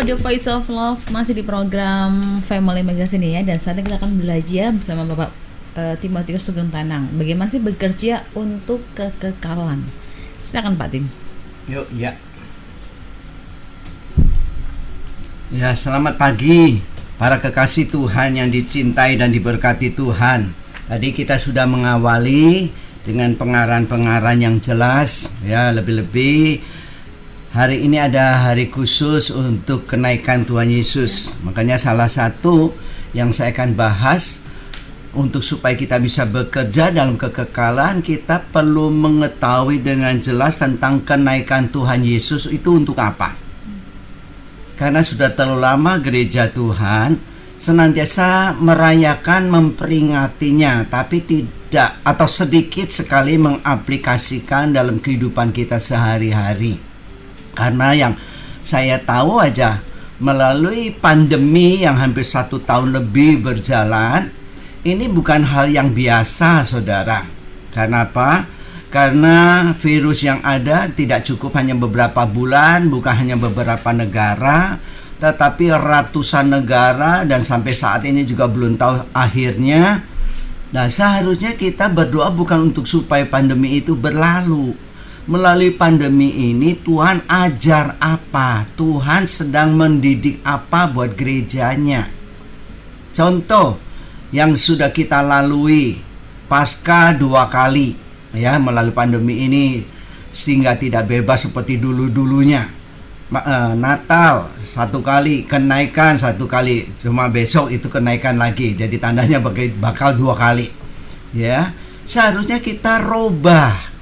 The Voice of Love masih di program Family Magazine ya, dan saat ini kita akan belajar bersama Bapak Timotius Sugeng Tanang. Bagaimana sih bekerja untuk kekekalan? Silakan Pak Tim. Yuk, ya. Ya, selamat pagi para kekasih Tuhan yang dicintai dan diberkati Tuhan. Tadi kita sudah mengawali dengan pengarahan-pengarahan yang jelas ya, lebih-lebih hari ini ada hari khusus untuk kenaikan Tuhan Yesus. Makanya salah satu yang saya akan bahas untuk supaya kita bisa bekerja dalam kekekalan, kita perlu mengetahui dengan jelas tentang kenaikan Tuhan Yesus itu untuk apa. Karena sudah terlalu lama gereja Tuhan senantiasa merayakan, memperingatinya, tapi tidak atau sedikit sekali mengaplikasikan dalam kehidupan kita sehari-hari. Karena yang saya tahu aja, melalui pandemi yang hampir 1 tahun lebih berjalan, ini bukan hal yang biasa, saudara. Karena apa? Karena virus yang ada tidak cukup hanya beberapa bulan, bukan hanya beberapa negara, tetapi ratusan negara, dan sampai saat ini juga belum tahu akhirnya. Nah, seharusnya kita berdoa bukan untuk supaya pandemi itu berlalu. Melalui pandemi ini Tuhan ajar apa? Tuhan sedang mendidik apa buat gerejanya? Contoh yang sudah kita lalui pasca 2 kali ya melalui pandemi ini, sehingga tidak bebas seperti dulu-dulunya. Natal 1 kali, kenaikan 1 kali, cuma besok itu kenaikan lagi, jadi tandanya bakal 2 kali ya. Seharusnya kita robah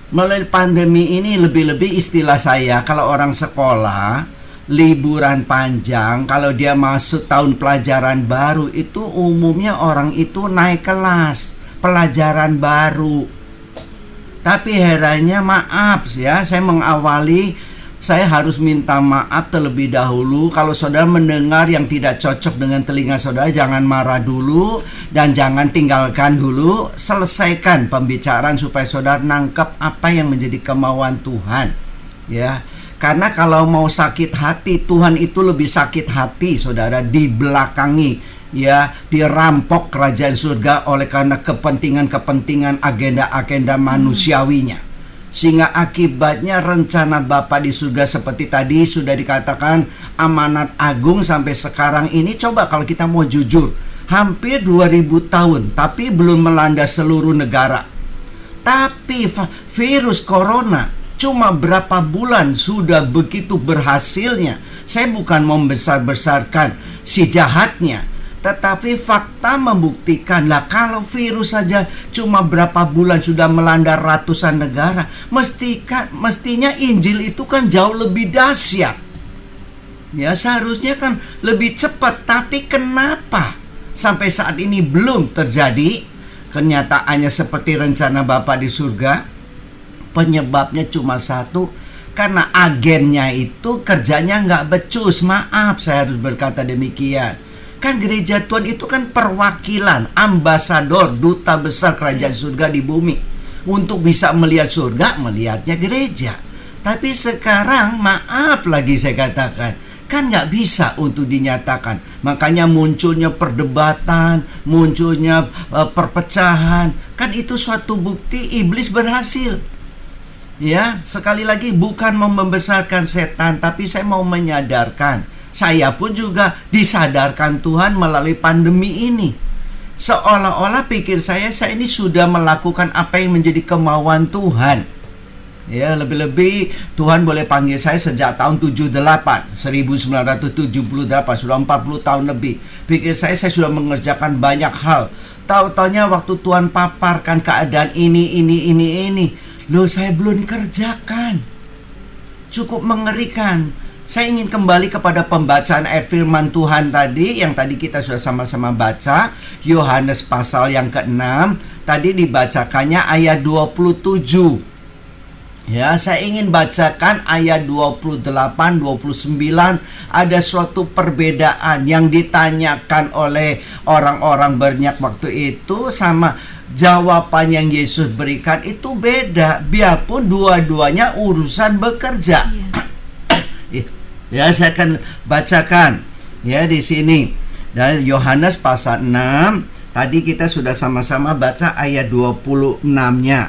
melalui pandemi ini. Lebih-lebih istilah saya, kalau orang sekolah liburan panjang, kalau dia masuk tahun pelajaran baru, itu umumnya orang itu naik kelas pelajaran baru. Tapi herannya, maaf ya, saya harus minta maaf terlebih dahulu. Kalau saudara mendengar yang tidak cocok dengan telinga saudara, jangan marah dulu dan jangan tinggalkan dulu. Selesaikan pembicaraan supaya saudara nangkep apa yang menjadi kemauan Tuhan ya. Karena kalau mau sakit hati, Tuhan itu lebih sakit hati saudara dibelakangi ya, dirampok kerajaan surga oleh karena kepentingan-kepentingan, agenda-agenda manusiawinya. Sehingga akibatnya rencana Bapa di surga seperti tadi sudah dikatakan amanat agung sampai sekarang ini. Coba kalau kita mau jujur, hampir 2000 tahun tapi belum melanda seluruh negara. Tapi virus corona cuma berapa bulan sudah begitu berhasilnya. Saya bukan membesar-besarkan si jahatnya, tetapi fakta membuktikan lah, kalau virus saja cuma berapa bulan sudah melanda ratusan negara, mestinya Injil itu kan jauh lebih dahsyat. Ya, seharusnya kan lebih cepat, tapi kenapa sampai saat ini belum terjadi? Kenyataannya seperti rencana Bapa di surga. Penyebabnya cuma satu, karena agennya itu kerjanya nggak becus. Maaf, saya harus berkata demikian. Kan gereja Tuhan itu kan perwakilan, ambasador, duta besar kerajaan surga di bumi. Untuk bisa melihat surga, melihatnya gereja. Tapi sekarang, maaf lagi saya katakan, kan nggak bisa untuk dinyatakan. Makanya munculnya perdebatan, munculnya perpecahan. Kan itu suatu bukti iblis berhasil. Ya, sekali lagi bukan mau membesarkan setan, tapi saya mau menyadarkan. Saya pun juga disadarkan Tuhan melalui pandemi ini. Seolah-olah pikir saya ini sudah melakukan apa yang menjadi kemauan Tuhan. Ya, lebih-lebih Tuhan boleh panggil saya sejak tahun 1978, sudah 40 tahun lebih. Pikir saya sudah mengerjakan banyak hal. Tahu-taunya waktu Tuhan paparkan keadaan ini. Loh, saya belum kerjakan. Cukup mengerikan. Saya ingin kembali kepada pembacaan ayat firman Tuhan tadi, yang tadi kita sudah sama-sama baca, Yohanes pasal yang ke-6. Tadi dibacakannya ayat 27. Ya, saya ingin bacakan ayat 28, 29. Ada suatu perbedaan yang ditanyakan oleh orang-orang banyak waktu itu, sama jawaban yang Yesus berikan itu beda. Biarpun dua-duanya urusan bekerja. Ya, saya akan bacakan ya di sini. Dan Yohanes pasal 6, tadi kita sudah sama-sama baca ayat 26-nya.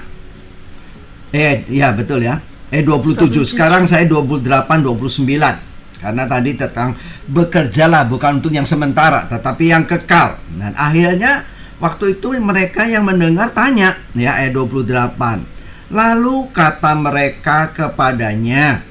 Ya betul ya. 27. Sekarang saya 28 29. Karena tadi tentang bekerjalah bukan untuk yang sementara tetapi yang kekal. Dan akhirnya waktu itu mereka yang mendengar tanya ya, ayat 28. Lalu kata mereka kepadanya,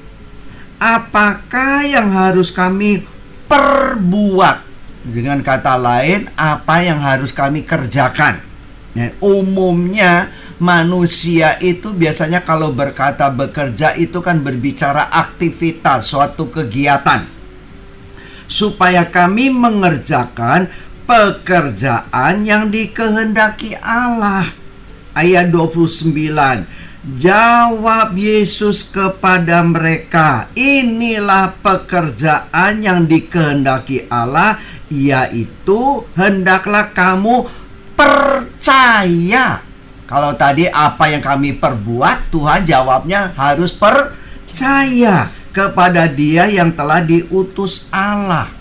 apakah yang harus kami perbuat? Dengan kata lain, apa yang harus kami kerjakan? Ya, umumnya manusia itu biasanya kalau berkata bekerja itu kan berbicara aktivitas, suatu kegiatan. Supaya kami mengerjakan pekerjaan yang dikehendaki Allah. Ayat 29. Jawab Yesus kepada mereka, inilah pekerjaan yang dikehendaki Allah, yaitu hendaklah kamu percaya. Kalau tadi apa yang kami perbuat, Tuhan jawabnya harus percaya kepada Dia yang telah diutus Allah.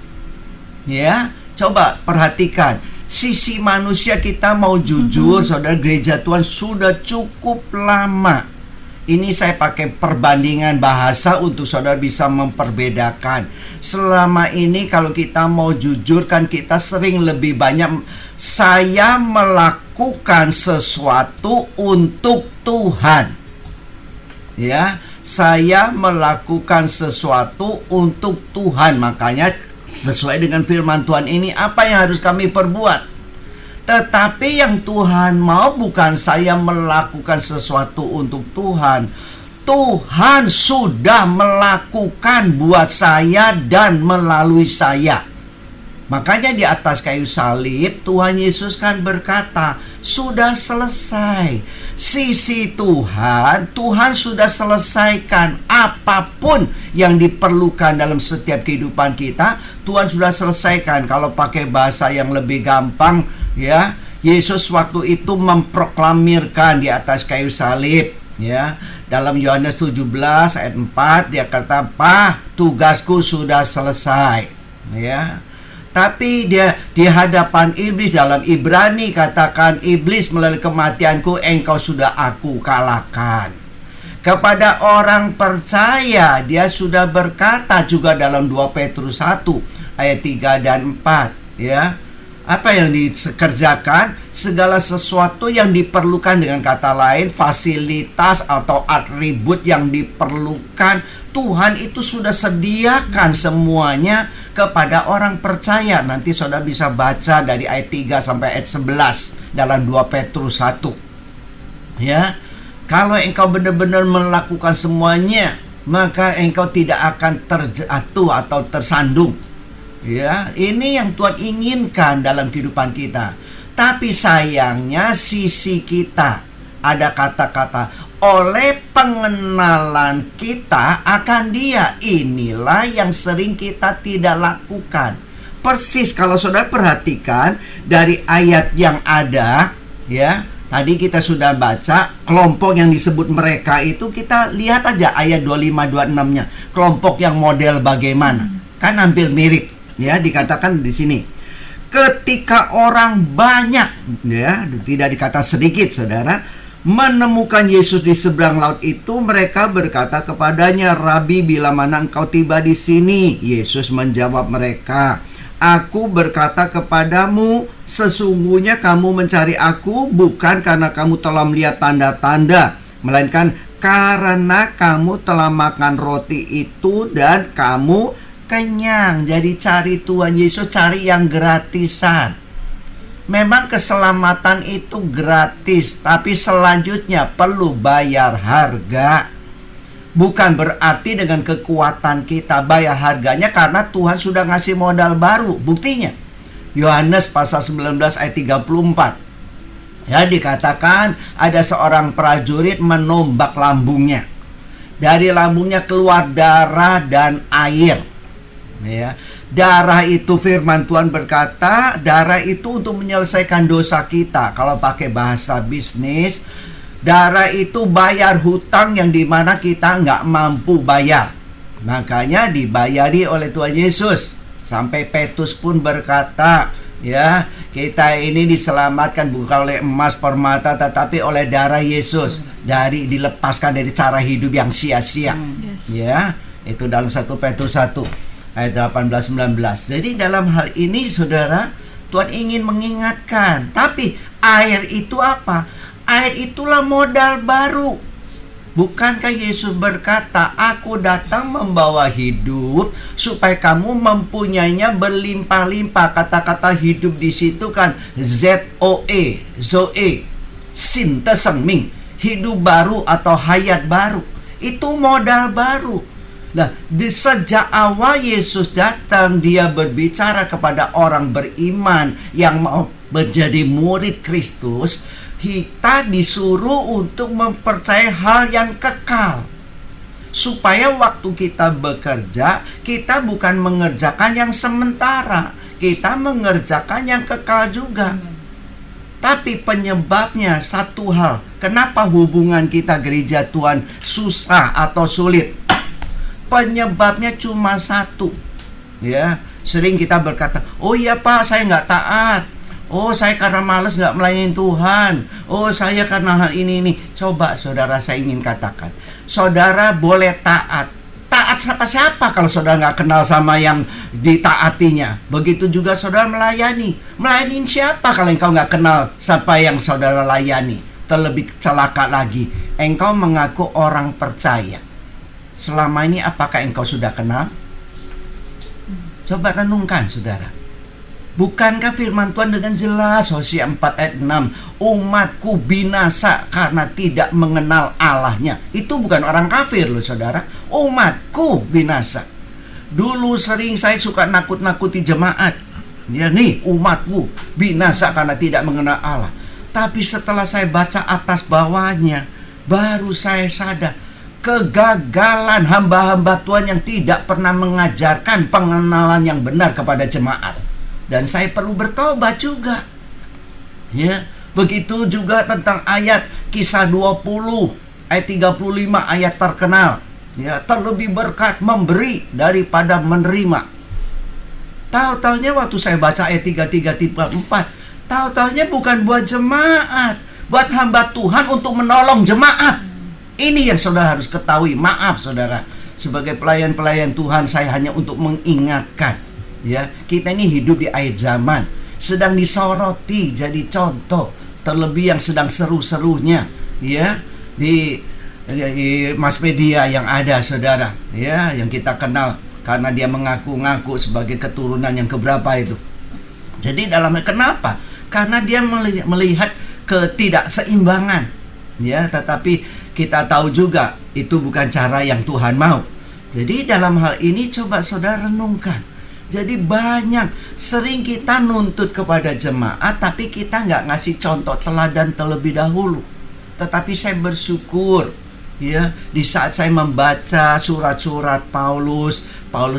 Ya, coba perhatikan. Sisi manusia kita mau jujur, saudara, gereja Tuhan sudah cukup lama. Ini saya pakai perbandingan bahasa untuk saudara bisa memperbedakan. Selama ini kalau kita mau jujur kan kita sering lebih banyak saya melakukan sesuatu untuk Tuhan. Ya, saya melakukan sesuatu untuk Tuhan. Makanya sesuai dengan firman Tuhan ini, apa yang harus kami perbuat? Tetapi yang Tuhan mau bukan saya melakukan sesuatu untuk Tuhan. Tuhan sudah melakukan buat saya dan melalui saya. Makanya di atas kayu salib Tuhan Yesus kan berkata, sudah selesai. Sisi Tuhan sudah selesaikan apapun yang diperlukan dalam setiap kehidupan kita. Tuhan sudah selesaikan. Kalau pakai bahasa yang lebih gampang, ya, Yesus waktu itu memproklamirkan di atas kayu salib, ya. Dalam Yohanes 17 ayat 4 dia kata, "Pak, tugasku sudah selesai." Ya. Tapi dia di hadapan iblis, dalam Ibrani katakan, iblis melalui kematianku engkau sudah aku kalahkan. Kepada orang percaya dia sudah berkata juga dalam 2 Petrus 1 ayat 3 dan 4, ya. Apa yang dikerjakan? Segala sesuatu yang diperlukan, dengan kata lain fasilitas atau atribut yang diperlukan, Tuhan itu sudah sediakan semuanya kepada orang percaya. Nanti saudara bisa baca dari ayat 3 sampai ayat 11 dalam 2 Petrus 1. Ya, kalau engkau benar-benar melakukan semuanya, maka engkau tidak akan terjatuh atau tersandung. Ya, ini yang Tuhan inginkan dalam kehidupan kita. Tapi sayangnya sisi kita ada kata-kata, oleh pengenalan kita akan Dia, inilah yang sering kita tidak lakukan. Persis kalau saudara perhatikan dari ayat yang ada, ya, tadi kita sudah baca kelompok yang disebut mereka itu, kita lihat aja ayat 25-26-nya. Kelompok yang model bagaimana? Kan hampir mirip. Ya, dikatakan di sini, ketika orang banyak, ya, tidak dikata sedikit, saudara, menemukan Yesus di seberang laut itu, mereka berkata kepadanya, Rabi, bila mana engkau tiba di sini? Yesus menjawab mereka, aku berkata kepadamu, sesungguhnya kamu mencari aku bukan karena kamu telah melihat tanda-tanda, melainkan karena kamu telah makan roti itu dan kamu kenyang. Jadi cari Tuhan Yesus, cari yang gratisan. Memang keselamatan itu gratis, tapi selanjutnya perlu bayar harga. Bukan berarti dengan kekuatan kita bayar harganya, karena Tuhan sudah ngasih modal baru. Buktinya Yohanes pasal 19 ayat 34. Ya, dikatakan ada seorang prajurit menombak lambungnya. Dari lambungnya keluar darah dan air. Ya, darah itu, firman Tuhan berkata, darah itu untuk menyelesaikan dosa kita. Kalau pakai bahasa bisnis, darah itu bayar hutang yang dimana kita nggak mampu bayar. Makanya dibayari oleh Tuhan Yesus. Sampai Petrus pun berkata, ya, kita ini diselamatkan bukan oleh emas permata tetapi oleh darah Yesus, dilepaskan dari cara hidup yang sia-sia. Yes. Ya, itu dalam 1 Petrus 1 ayat 18-19. Jadi dalam hal ini saudara, Tuhan ingin mengingatkan, tapi air itu apa? Air itulah modal baru. Bukankah Yesus berkata, aku datang membawa hidup supaya kamu mempunyainya berlimpah-limpah. Kata-kata hidup di situ kan ZOE, Zoe, Sinte Sengming, hidup baru atau hayat baru. Itu modal baru. Nah, sejak awal Yesus datang, dia berbicara kepada orang beriman yang mau menjadi murid Kristus. Kita disuruh untuk mempercayai hal yang kekal, supaya waktu kita bekerja, kita bukan mengerjakan yang sementara, kita mengerjakan yang kekal juga. Tapi penyebabnya satu hal. Kenapa hubungan kita gereja Tuhan susah atau sulit? Penyebabnya cuma satu. Ya, sering kita berkata, oh iya Pak, saya nggak taat. Oh, saya karena malas nggak melayani Tuhan. Oh, saya karena hal ini. Coba saudara, saya ingin katakan, saudara boleh taat. Taat siapa kalau saudara nggak kenal sama yang ditaatinya. Begitu juga saudara melayani. Melayani siapa kalau engkau nggak kenal siapa yang saudara layani? Terlebih celaka lagi, engkau mengaku orang percaya. Selama ini apakah engkau sudah kenal? Coba renungkan saudara. Bukankah firman Tuhan dengan jelas, Hosea 4 ayat 6, umatku binasa karena tidak mengenal Allahnya. Itu bukan orang kafir loh saudara, umatku binasa. Dulu sering saya suka nakut-nakuti jemaat, ya nih umatku binasa karena tidak mengenal Allah. Tapi setelah saya baca atas bawahnya, baru saya sadar kegagalan hamba-hamba Tuhan yang tidak pernah mengajarkan pengenalan yang benar kepada jemaat. Dan saya perlu bertobat juga. Ya, begitu juga tentang ayat Kisah 20 ayat 35, ayat terkenal. Ya, terlebih berkat memberi daripada menerima. Tahu-taunya waktu saya baca ayat 33, 34, tahu-taunya bukan buat jemaat, buat hamba Tuhan untuk menolong jemaat. Ini yang saudara harus ketahui. Maaf saudara, sebagai pelayan-pelayan Tuhan saya hanya untuk mengingatkan. Ya, kita ini hidup di akhir zaman, sedang disoroti jadi contoh, terlebih yang sedang seru-serunya, ya, di mass media yang ada, saudara, ya, yang kita kenal karena dia mengaku-ngaku sebagai keturunan yang keberapa itu. Jadi dalamnya kenapa? Karena dia melihat ketidakseimbangan, ya, tetapi kita tahu juga itu bukan cara yang Tuhan mau. Jadi dalam hal ini coba saudara renungkan. Jadi banyak, sering kita nuntut kepada jemaat, tapi kita nggak ngasih contoh teladan terlebih dahulu. Tetapi saya bersyukur, ya, di saat saya membaca surat-surat Paulus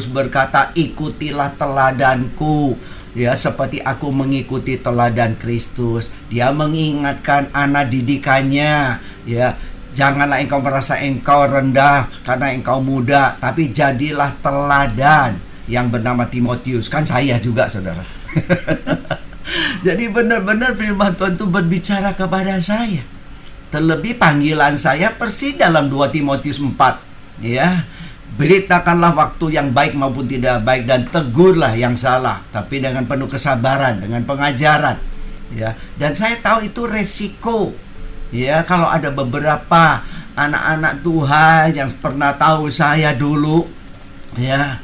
berkata, ikutilah teladanku, ya, seperti aku mengikuti teladan Kristus. Dia mengingatkan anak didikannya, ya, janganlah engkau merasa engkau rendah karena engkau muda, tapi jadilah teladan yang bernama Timotius. Kan saya juga saudara. Jadi benar-benar firman Tuhan itu berbicara kepada saya. Terlebih panggilan saya persis dalam 2 Timotius 4, ya. Beritakanlah waktu yang baik maupun tidak baik, dan tegurlah yang salah, tapi dengan penuh kesabaran, dengan pengajaran, ya. Dan saya tahu itu resiko, ya, kalau ada beberapa anak-anak Tuhan yang pernah tahu saya dulu, ya,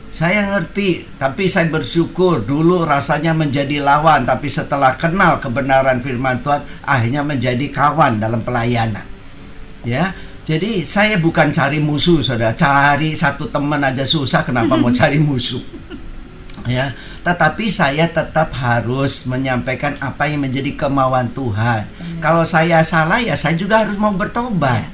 saya ngerti, tapi saya bersyukur dulu rasanya menjadi lawan, tapi setelah kenal kebenaran firman Tuhan, akhirnya menjadi kawan dalam pelayanan. Ya, jadi saya bukan cari musuh, saudara. Cari satu teman aja susah, kenapa mau cari musuh? Ya, tetapi saya tetap harus menyampaikan apa yang menjadi kemauan Tuhan. Kalau saya salah, ya saya juga harus mau bertobat.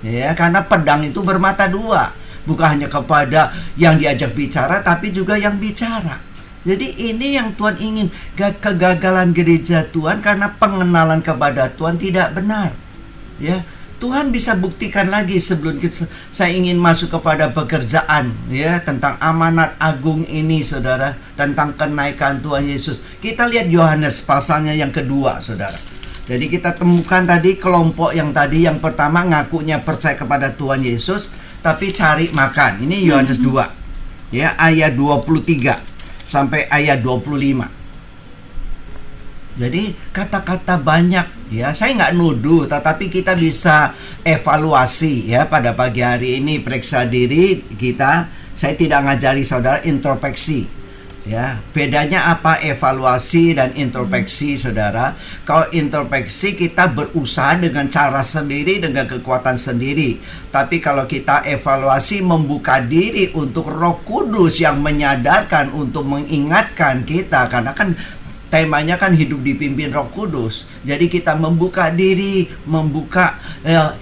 Ya, karena pedang itu bermata dua. Bukan hanya kepada yang diajak bicara, tapi juga yang bicara. Jadi ini yang Tuhan ingin. Kegagalan gereja Tuhan karena pengenalan kepada Tuhan tidak benar. Ya, Tuhan bisa buktikan lagi sebelum saya ingin masuk kepada pekerjaan, ya, tentang amanat agung ini, saudara, tentang kenaikan Tuhan Yesus. Kita lihat Yohanes pasalnya yang kedua, saudara. Jadi kita temukan tadi kelompok yang tadi, yang pertama ngakunya percaya kepada Tuhan Yesus, tapi cari makan. Ini Yohanes 2, ya, ayat 23 sampai ayat 25. Jadi kata-kata banyak, ya, saya nggak nuduh, tetapi kita bisa evaluasi, ya, pada pagi hari ini, periksa diri kita. Saya tidak ngajari saudara introspeksi, ya. Bedanya apa evaluasi dan introspeksi, saudara? Kalau introspeksi kita berusaha dengan cara sendiri, dengan kekuatan sendiri. Tapi kalau kita evaluasi, membuka diri untuk Roh Kudus yang menyadarkan, untuk mengingatkan kita, karena kan temanya kan hidup dipimpin Roh Kudus. Jadi kita membuka diri, membuka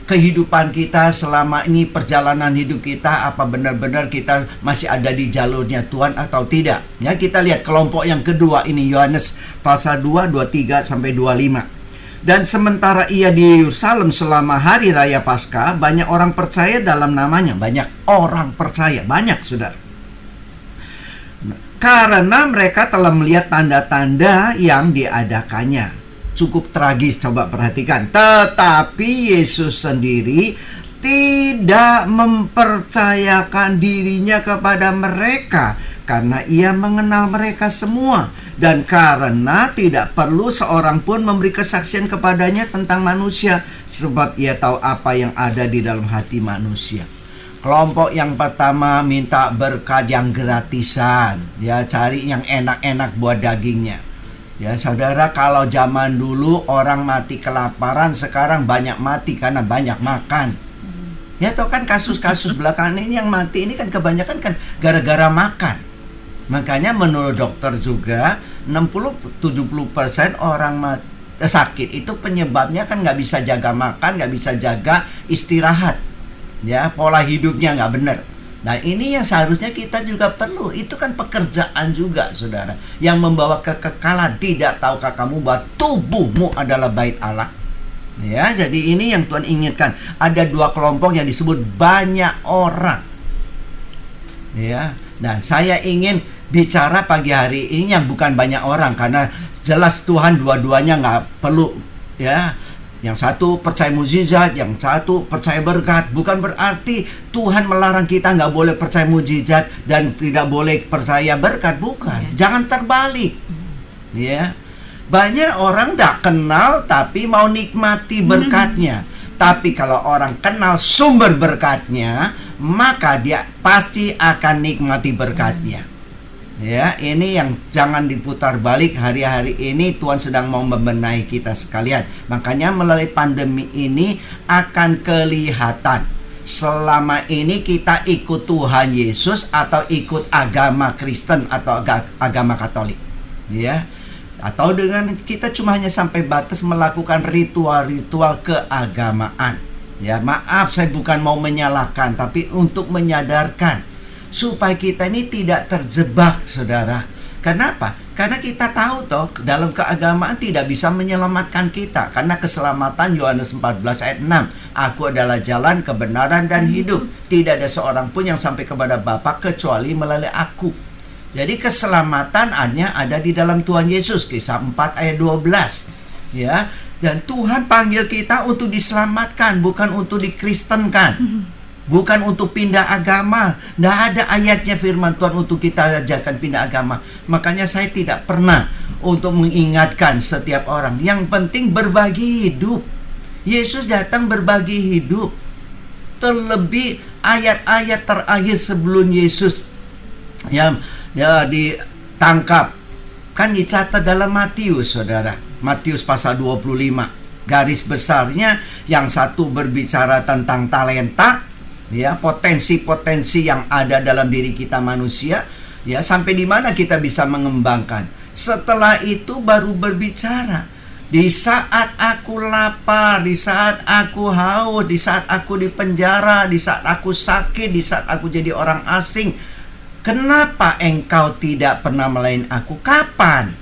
kehidupan kita selama ini, perjalanan hidup kita, apa benar-benar kita masih ada di jalurnya Tuhan atau tidak. Ya, kita lihat kelompok yang kedua ini, Yohanes pasal 2, 23 sampai 25. Dan sementara ia di Yerusalem selama hari raya Paskah, banyak orang percaya dalam namanya. Banyak orang percaya, banyak, saudara. Karena mereka telah melihat tanda-tanda yang diadakannya. Cukup tragis, coba perhatikan. Tetapi Yesus sendiri tidak mempercayakan dirinya kepada mereka, karena ia mengenal mereka semua. Dan karena tidak perlu seorang pun memberi kesaksian kepadanya tentang manusia, sebab ia tahu apa yang ada di dalam hati manusia. Kelompok yang pertama minta berkat yang gratisan, ya, cari yang enak-enak buat dagingnya. Ya, saudara, kalau zaman dulu orang mati kelaparan, sekarang banyak mati karena banyak makan. Ya, toh kan kasus-kasus belakangan ini yang mati ini kan kebanyakan kan gara-gara makan. Makanya menurut dokter juga 60-70% orang sakit itu penyebabnya kan nggak bisa jaga makan, nggak bisa jaga istirahat. Ya, pola hidupnya nggak benar. Nah, ini yang seharusnya kita juga perlu. Itu kan pekerjaan juga, saudara, yang membawa kekekalan. Tidak tahukah kamu bahwa tubuhmu adalah bait Allah? Ya, jadi ini yang Tuhan inginkan. Ada dua kelompok yang disebut banyak orang. Ya, nah, saya ingin bicara pagi hari ini yang bukan banyak orang, karena jelas Tuhan dua-duanya nggak perlu, ya. Yang satu percaya mukjizat, yang satu percaya berkat. Bukan berarti Tuhan melarang kita nggak boleh percaya mukjizat dan tidak boleh percaya berkat. Bukan. Jangan terbalik. Ya. Banyak orang nggak kenal tapi mau nikmati berkatnya. Tapi kalau orang kenal sumber berkatnya, maka dia pasti akan nikmati berkatnya. Ya, ini yang jangan diputar balik. Hari-hari ini Tuhan sedang mau membenahi kita sekalian. Makanya melalui pandemi ini akan kelihatan selama ini kita ikut Tuhan Yesus atau ikut agama Kristen atau agama Katolik. Ya. Atau dengan kita cuma hanya sampai batas melakukan ritual-ritual keagamaan. Ya, maaf, saya bukan mau menyalahkan, tapi untuk menyadarkan supaya kita ini tidak terjebak, saudara. Kenapa? Karena kita tahu toh dalam keagamaan tidak bisa menyelamatkan kita. Karena keselamatan Yohanes 14 ayat 6, aku adalah jalan, kebenaran, dan hidup. Tidak ada seorang pun yang sampai kepada Bapa kecuali melalui aku. Jadi keselamatan hanya ada di dalam Tuhan Yesus. Kisah 4 ayat 12. Ya, dan Tuhan panggil kita untuk diselamatkan, bukan untuk dikristenkan. Bukan untuk pindah agama. Tidak ada ayatnya firman Tuhan untuk kita ajarkan pindah agama. Makanya saya tidak pernah untuk mengingatkan setiap orang. Yang penting berbagi hidup. Yesus datang berbagi hidup. Terlebih ayat-ayat terakhir sebelum Yesus ya ditangkap, kan dicatat dalam Matius, saudara. Matius pasal 25. Garis besarnya yang satu berbicara tentang talenta, ya, potensi-potensi yang ada dalam diri kita manusia, ya, sampai di mana kita bisa mengembangkan. Setelah itu baru berbicara, di saat aku lapar, di saat aku haus, di saat aku di penjara, di saat aku sakit, di saat aku jadi orang asing, kenapa engkau tidak pernah melayani aku? Kapan?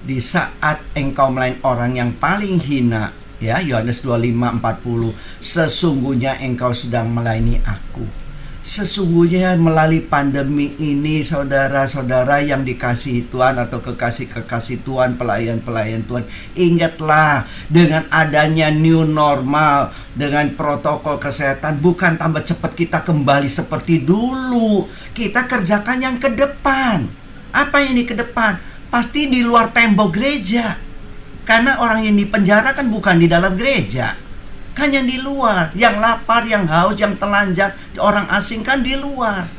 Di saat engkau melayani orang yang paling hina, Ya, Yohanes 25:40. Sesungguhnya engkau sedang melayani aku. Sesungguhnya melalui pandemi ini, saudara-saudara yang dikasihi Tuhan atau kekasih-kekasih Tuhan, pelayan-pelayan Tuhan, ingatlah dengan adanya new normal, dengan protokol kesehatan, bukan tambah cepat kita kembali seperti dulu. Kita kerjakan yang ke depan. Apa ini ke depan? Pasti di luar tembok gereja. Karena orang yang di penjara kan bukan di dalam gereja, kan yang di luar, yang lapar, yang haus, yang telanjang, orang asing kan di luar.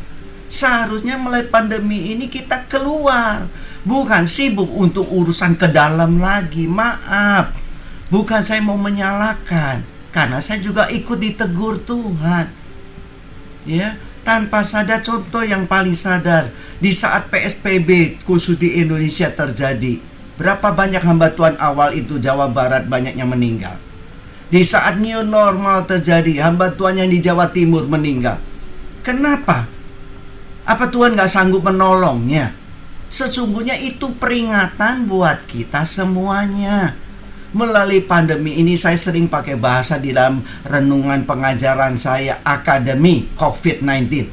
Seharusnya mulai pandemi ini kita keluar, bukan sibuk untuk urusan ke dalam lagi. Maaf, bukan saya mau menyalahkan, karena saya juga ikut ditegur Tuhan. Ya, tanpa sadar, contoh yang paling sadar, di saat PSBB khusus di Indonesia terjadi, berapa banyak hamba Tuhan awal itu Jawa Barat banyaknya meninggal. Di saat new normal terjadi, hamba Tuhan yang di Jawa Timur meninggal. Kenapa? Apa Tuhan gak sanggup menolongnya? Sesungguhnya itu peringatan buat kita semuanya. Melalui pandemi ini saya sering pakai bahasa di dalam renungan pengajaran saya, Akademi COVID-19.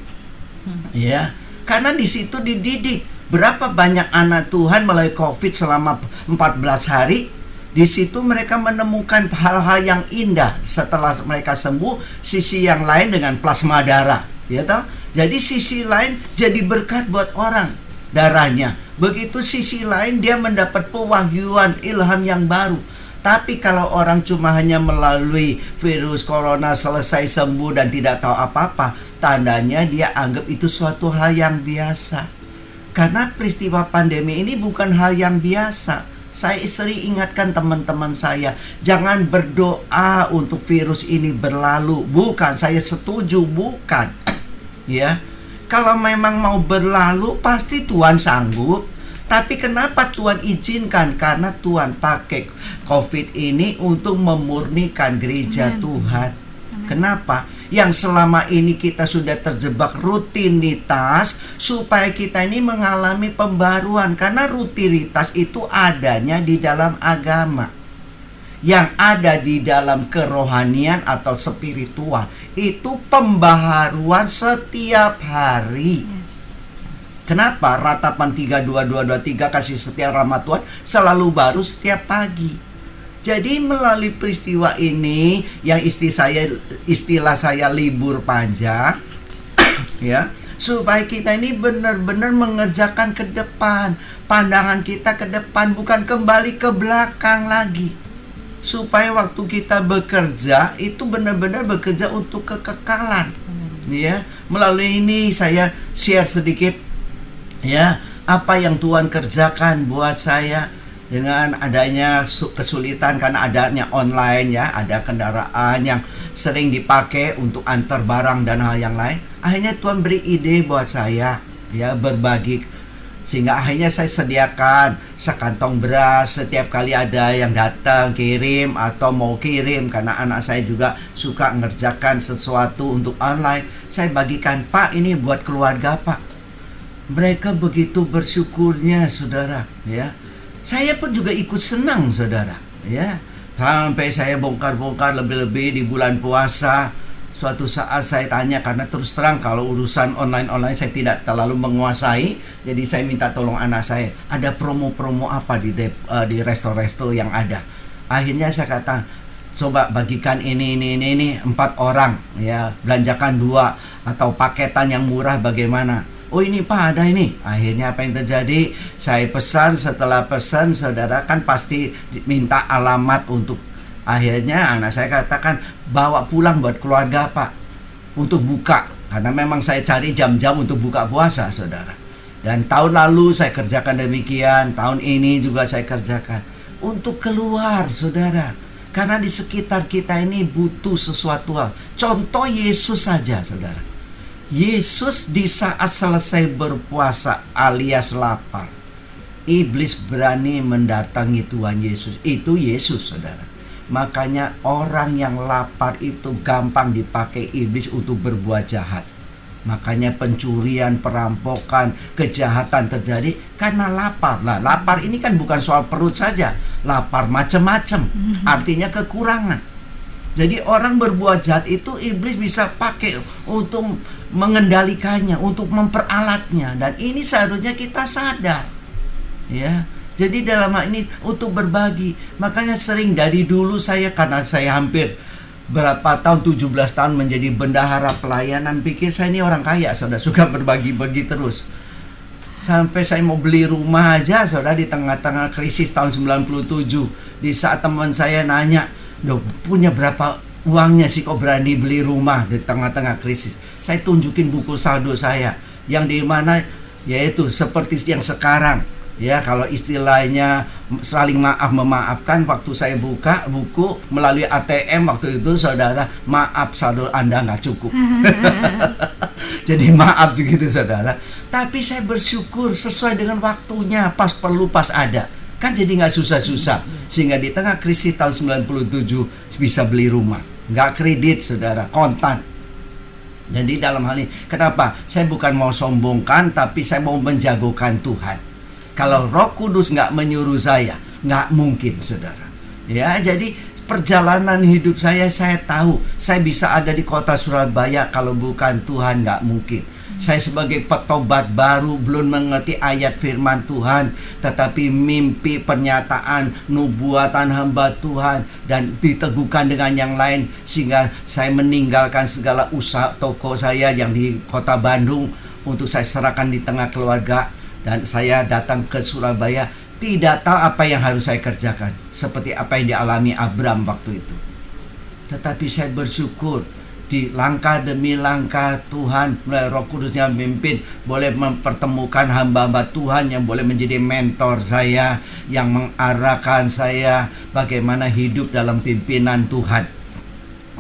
Ya, karena di situ dididik berapa banyak anak Tuhan melalui COVID selama 14 hari. Di situ mereka menemukan hal-hal yang indah. Setelah mereka sembuh, sisi yang lain dengan plasma darah, ya toh? Jadi sisi lain jadi berkat buat orang, darahnya. Begitu sisi lain dia mendapat pewahyuan, ilham yang baru. Tapi kalau orang cuma hanya melalui virus corona selesai sembuh dan tidak tahu apa-apa, tandanya dia anggap itu suatu hal yang biasa. Karena peristiwa pandemi ini bukan hal yang biasa. Saya sering ingatkan teman-teman saya, jangan berdoa untuk virus ini berlalu. Bukan, saya setuju, bukan. Ya, kalau memang mau berlalu, pasti Tuhan sanggup. Tapi kenapa Tuhan izinkan? Karena Tuhan pakai COVID ini untuk memurnikan gereja Tuhan. Kenapa? Yang selama ini kita sudah terjebak rutinitas, supaya kita ini mengalami pembaruan. Karena rutinitas itu adanya di dalam agama. Yang ada di dalam kerohanian atau spiritual, itu pembaharuan setiap hari. Kenapa? Ratapan 3:22-23 kasih setia rahmat Tuhan selalu baru setiap pagi. Jadi melalui peristiwa ini yang istilah saya libur panjang, ya, supaya kita ini benar-benar mengerjakan ke depan, pandangan kita ke depan, bukan kembali ke belakang lagi. Supaya waktu kita bekerja itu benar-benar bekerja untuk kekekalan. Ya, melalui ini saya share sedikit, ya, apa yang Tuhan kerjakan buat saya. Dengan adanya kesulitan karena adanya online, ya, ada kendaraan yang sering dipakai untuk antar barang dan hal yang lain. Akhirnya Tuhan beri ide buat saya, ya, berbagi. Sehingga akhirnya saya sediakan sekantong beras setiap kali ada yang datang kirim atau mau kirim. Karena anak saya juga suka ngerjakan sesuatu untuk online. Saya bagikan, Pak, ini buat keluarga, Pak. Mereka begitu bersyukurnya, saudara, ya. Saya pun juga ikut senang, saudara, ya. Sampai saya bongkar-bongkar lebih-lebih di bulan puasa. Suatu saat saya tanya, karena terus terang kalau urusan online saya tidak terlalu menguasai. Jadi saya minta tolong anak saya, ada promo-promo apa di resto-resto yang ada. Akhirnya saya kata, coba bagikan ini 4 orang, ya, belanjakan 2 atau paketan yang murah bagaimana. Oh ini Pak, ada ini. Akhirnya apa yang terjadi? Saya pesan, setelah pesan, saudara kan pasti minta alamat untuk. Akhirnya anak saya katakan, bawa pulang buat keluarga, Pak, untuk buka. Karena memang saya cari jam-jam untuk buka puasa, saudara. Dan tahun lalu saya kerjakan demikian, tahun ini juga saya kerjakan. Untuk keluar, saudara. Karena di sekitar kita ini butuh sesuatu hal. Contoh Yesus saja, saudara. Yesus di saat selesai berpuasa alias lapar, iblis berani mendatangi Tuhan Yesus. Itu Yesus, saudara. Makanya orang yang lapar itu gampang dipakai iblis untuk berbuat jahat. Makanya pencurian, perampokan, kejahatan terjadi karena lapar. Nah, lapar ini kan bukan soal perut saja, lapar macam-macam, artinya kekurangan. Jadi orang berbuat jahat itu iblis bisa pakai untuk mengendalikannya, untuk memperalatnya, dan ini seharusnya kita sadar, ya. Jadi dalam hal ini untuk berbagi. Makanya sering dari dulu saya, karena saya hampir berapa tahun, 17 tahun menjadi bendahara pelayanan, pikir saya ini orang kaya, saudara, suka berbagi-bagi terus. Sampai saya mau beli rumah aja, saudara, di tengah-tengah krisis tahun 97. Di saat teman saya nanya, "Dok, punya berapa uangnya sih kok berani beli rumah di tengah-tengah krisis?" Saya tunjukin buku saldo saya, yang di mana yaitu seperti yang sekarang. Ya, kalau istilahnya saling maaf memaafkan, waktu saya buka buku melalui ATM waktu itu, saudara, maaf saldo Anda nggak cukup. Jadi maaf begitu, saudara. Tapi saya bersyukur sesuai dengan waktunya, pas perlu pas ada. Kan jadi nggak susah-susah. Sehingga di tengah krisis tahun 97 bisa beli rumah. Nggak kredit, saudara, kontan. Jadi dalam hal ini, kenapa? Saya bukan mau sombongkan, tapi saya mau menjagokan Tuhan. Kalau Roh Kudus nggak menyuruh saya, nggak mungkin, saudara. Ya, jadi perjalanan hidup saya tahu saya bisa ada di kota Surabaya, kalau bukan Tuhan nggak mungkin. Saya sebagai petobat baru belum mengerti ayat firman Tuhan, tetapi mimpi, pernyataan, nubuatan hamba Tuhan dan diteguhkan dengan yang lain, sehingga saya meninggalkan segala usaha toko saya yang di kota Bandung untuk saya serahkan di tengah keluarga. Dan saya datang ke Surabaya, tidak tahu apa yang harus saya kerjakan, seperti apa yang dialami Abram waktu itu. Tetapi saya bersyukur, di langkah demi langkah Tuhan melalui Roh Kudusnya memimpin, boleh mempertemukan hamba-hamba Tuhan yang boleh menjadi mentor saya, yang mengarahkan saya bagaimana hidup dalam pimpinan Tuhan.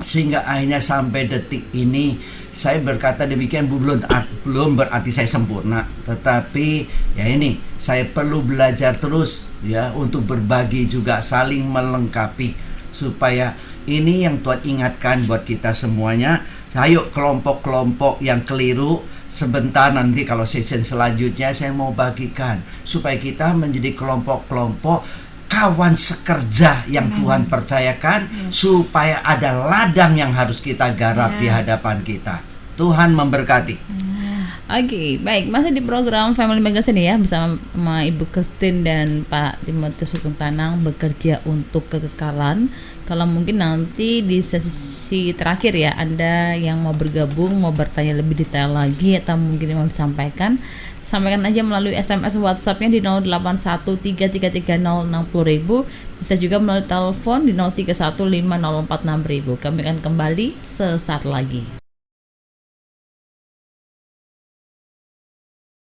Sehingga akhirnya sampai detik ini saya berkata demikian, belum berarti saya sempurna, tetapi ya ini saya perlu belajar terus, ya, untuk berbagi juga, saling melengkapi, supaya ini yang Tuhan ingatkan buat kita semuanya. Ayo, kelompok-kelompok yang keliru sebentar, nanti kalau session selanjutnya saya mau bagikan, supaya kita menjadi kelompok-kelompok kawan sekerja yang Tuhan percayakan, supaya ada ladang yang harus kita garap di hadapan kita. Tuhan memberkati. Oke, baik, masih di program Family Magazine ya, bersama Ibu Christine dan Pak Timotius Sugeng Tanang, bekerja untuk kekekalan. Kalau mungkin nanti di sesi terakhir ya, Anda yang mau bergabung, mau bertanya lebih detail lagi, atau mungkin mau disampaikan, sampaikan aja melalui SMS WhatsApp-nya di 0813333060.000. Bisa juga melalui telepon di 0315046000. Kami akan kembali sesaat lagi.